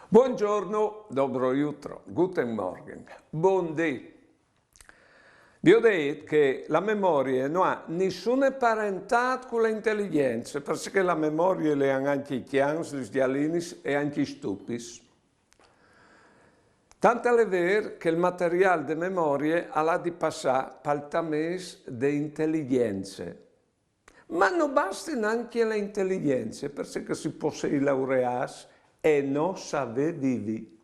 Buongiorno, dobro jutro, guten Morgen, buon dì. Vi ho detto che la memoria non ha nessuna parentà con l'intelligenza, perché la memoria le ha anche i chians, gli dialinis e anche i stupis. Tanto è vero che il materiale di memoria ha di passare per tames di intelligenze. Ma non basta neanche le intelligenze, perché si può laureare e non sapere vivi.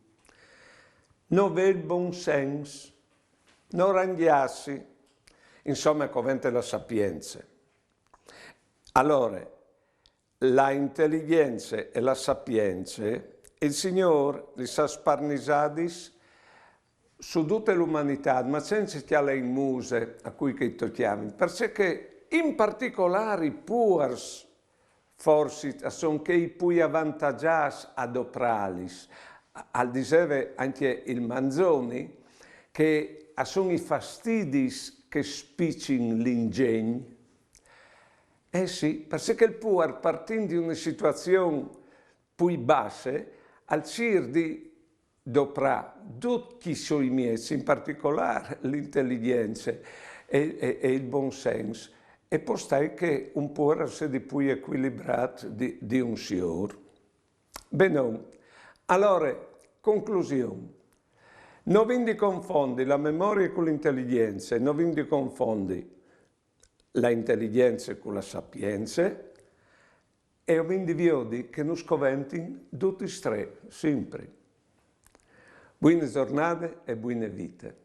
Non avere il buon senso, non rangiarsi, insomma, covente la sapienza. Allora, la intelligenza e la sapienza, il Signore li sa sparnisadis su tutta l'umanità, ma senza che le muse a cui che tocchiamo, perché in particolare i puers, forse sono che i più avvantaggiati ad opralis, al diceva anche il Manzoni, che sono i fastidi che spicciano l'ingegno. Eh sì, perché il puer, partendo di una situazione più bassa, al CIR di doprà tutti i suoi mezzi, in particolare l'intelligenza e il buon senso, e poi stai che un puer sia di più equilibrato di un signore. Bene, allora, conclusione. Non vi confondi la memoria con l'intelligenza, non vi confondi la intelligenza con la sapienza, e quindi vi dico che non scoventi tutti e tre, sempre. Buone giornate e buone vite.